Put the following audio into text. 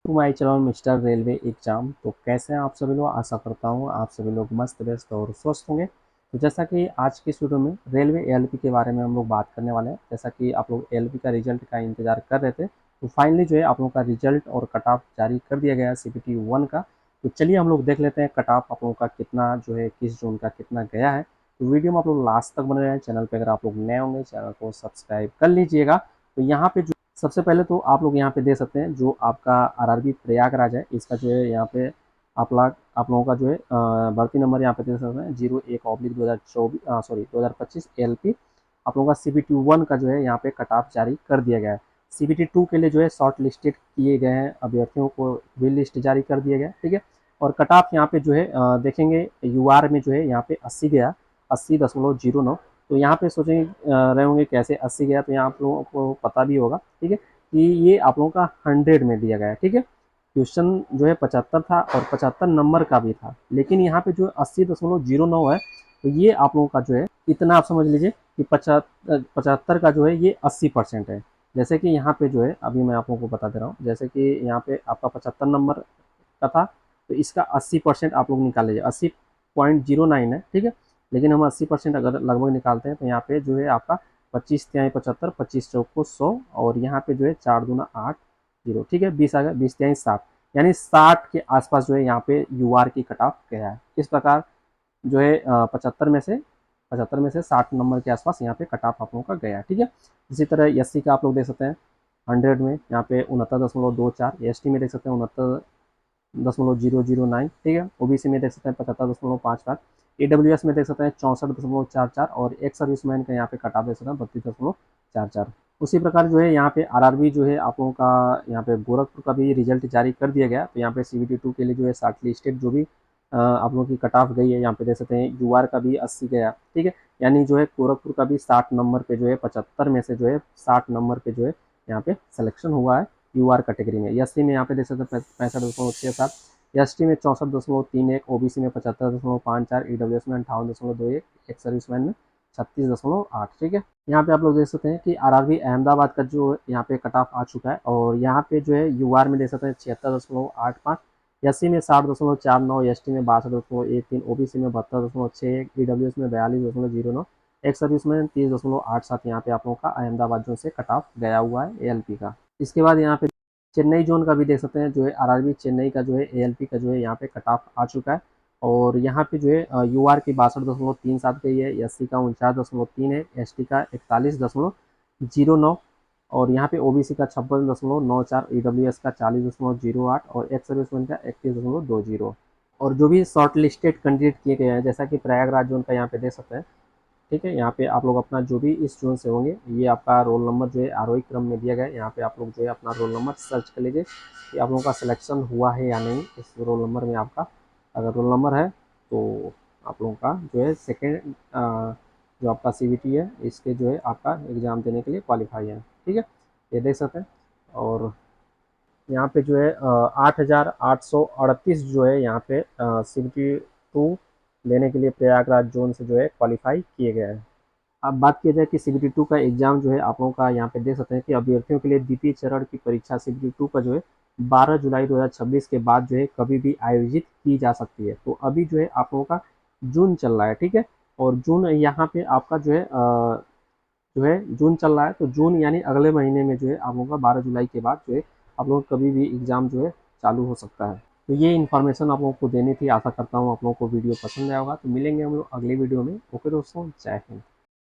To my channel mister railway exam. तो कैसे हैं आप सभी लोग? आशा करता हूँ आप सभी लोग मस्त व्यस्त और स्वस्थ होंगे। तो जैसा कि आज के वीडियो में रेलवे एएलपी के बारे में हम लोग बात करने वाले हैं। जैसा कि आप लोग एएलपी का रिजल्ट का इंतजार कर रहे थे, तो फाइनली जो है आप लोगों का रिजल्ट और कट ऑफ जारी कर दिया गया है सीपीटी 1 का। तो चलिए हम लोग देख लेते हैं कट ऑफ आप लोगों का कितना जो है, किस जोन का कितना गया है। तो वीडियो में आप लोग लास्ट तक बने रहे हैं। चैनल पर अगर आप लोग नए होंगे चैनल को सब्सक्राइब कर लीजिएगा। तो यहाँ पे जो सबसे पहले तो आप लोग यहाँ पे देख सकते हैं जो आपका आरआरबी प्रयागराज है, इसका जो है यहाँ पे आप लोगों का जो है भर्ती नंबर यहाँ पे देख सकते हैं 01/2024 सॉरी 2025 एलपी। आप लोगों का सीबीटी 1 का जो है यहाँ पे कट ऑफ जारी कर दिया गया है। सीबीटी 2 के लिए जो है शॉर्ट लिस्टेड किए गए हैं अभ्यर्थियों को भी लिस्ट जारी कर दिया गया है, ठीक है। और कट ऑफ यहाँ पे जो है देखेंगे यूआर में जो है यहाँ पे 80 गया, 80.09। तो यहाँ पे सोचेंगे रहे होंगे कैसे 80 गया, तो यहाँ आप लोगों को पता भी होगा, ठीक है, कि ये आप लोगों का 100 में दिया गया है, ठीक है। क्वेश्चन जो है 75 था और 75 नंबर का भी था, लेकिन यहाँ पे जो 80.09 है, तो ये आप लोगों का जो है इतना आप समझ लीजिए कि 75 का जो है ये 80% है। जैसे कि यहाँ पे जो है अभी मैं आप लोगों को बता दे रहा हूँ, जैसे कि यहाँ पे आपका 75 नंबर का था, तो इसका 80% आप लोग निकाल लीजिए, 80.09 है, ठीक है। लेकिन हम 80% अगर लगभग निकालते हैं तो यहाँ पे जो है आपका 25×75, 25×4 100, और यहाँ पे जो है 4×2 = 8, 0, ठीक है। 20 आ गया, 20×3 = 60, यानी 60 के आसपास जो है यहाँ पे यूआर की कट ऑफ गया है। इस प्रकार जो है 75 में से 60 नंबर के आसपास यहाँ पे कट ऑफ आप लोगों का गया है, ठीक है। इसी तरह एससी का आप लोग देख सकते हैं 100 में यहाँ पे 69.24, एसटी में देख सकते हैं 69.009, ठीक है। ओबीसी में देख सकते हैं 75.55, ईडब्ल्यूएस में देख सकते हैं 64.44, और एक सर्विसमैन का यहाँ पे कट ऑफ देख सकते हैं 32.44। उसी प्रकार जो है यहाँ पे आरआरबी जो है आप लोगों का यहाँ पे गोरखपुर का भी रिजल्ट जारी कर दिया गया। तो यहाँ पे सीबीटी 2 के लिए जो है शॉर्ट लिस्टेड जो भी आप लोगों की कट ऑफ गई है, यहाँ पे देख सकते हैं यूआर का भी 80 गया, ठीक है। यानी जो है गोरखपुर का भी 60 नंबर पे जो है 75 में से जो है 60 नंबर पे जो है यहाँ पे सिलेक्शन हुआ है यूआर कैटेगरी में। एससी में यहाँ पे देख सकते हैं 65.67, एसटी में 64.31, ओबीसी में 75.54, ईडब्ल्यूएस में 58.21, एक सर्विसमैन में 36.8, ठीक है। यहाँ पे आप लोग देख सकते हैं कि आरआरबी अहमदाबाद का जो यहाँ पे कट ऑफ आ चुका है, और यहाँ पे जो है यूआर में देख सकते हैं 76.85, एससी में 60.49, एसटी में 62.13, ओबीसी में 72.61, ईडब्ल्यूएस में 42.09, एक सर्विस में 30.87। यहाँ पे आप लोगों का अहमदाबाद जोन से कट ऑफ गया हुआ है एएलपी का। इसके बाद यहाँ पे चेन्नई जोन का भी देख सकते हैं, जो है आरआरबी चेन्नई का जो है एएलपी का जो है यहाँ पे कट ऑफ आ चुका है। और यहाँ पे जो है यूआर की 62.37 गई है, एससी का 49.3 है, एसटी का 41.09, और यहाँ पे ओबीसी का 56.94, ईडब्ल्यूएस का 40.08, और एक्स सर्विसमैन का 31.20। और जो भी शॉर्ट लिस्टेड कैंडिडेट किए गए हैं, जैसा कि प्रयागराज जोन का यहाँ पे देख सकते हैं, ठीक है। यहाँ पे आप लोग अपना जो भी इस जोन से होंगे, ये आपका रोल नंबर जो है आरोही क्रम में दिया गया है। यहाँ पे आप लोग जो है अपना रोल नंबर सर्च कर लीजिए कि आप लोगों का सिलेक्शन हुआ है या नहीं। इस रोल नंबर में आपका अगर रोल नंबर है तो आप लोगों का जो है सेकेंड जो आपका सीबीटी है, इसके जो है आपका एग्ज़ाम देने के लिए क्वालिफाई है, ठीक है। ये देख सकते हैं। और यहाँ पे जो है 8,838 जो है यहाँ पे सीबीटी 2 लेने के लिए प्रयागराज जोन से जो है क्वालिफाई किए गए हैं। अब बात किया जाए कि सीबीटी 2 का एग्जाम जो है आप लोगों का यहाँ पे देख सकते हैं कि अभ्यर्थियों के लिए द्वितीय चरण की परीक्षा सीबीटी 2 का जो है 12 जुलाई 2026 के बाद जो है कभी भी आयोजित की जा सकती है। तो अभी जो है आप लोगों का जून चल रहा है, ठीक है। और जून यहाँ पे आपका जून चल रहा है, तो जून यानी अगले महीने में जो है आप लोगों का 12 जुलाई के बाद जो है आप लोगों का कभी भी एग्जाम जो है चालू हो सकता है। तो ये इन्फॉर्मेशन आप लोगों को देनी थी। आशा करता हूँ आप लोगों को वीडियो पसंद आया होगा। तो मिलेंगे हम लोग अगले वीडियो में। ओके दोस्तों, जय हिंद।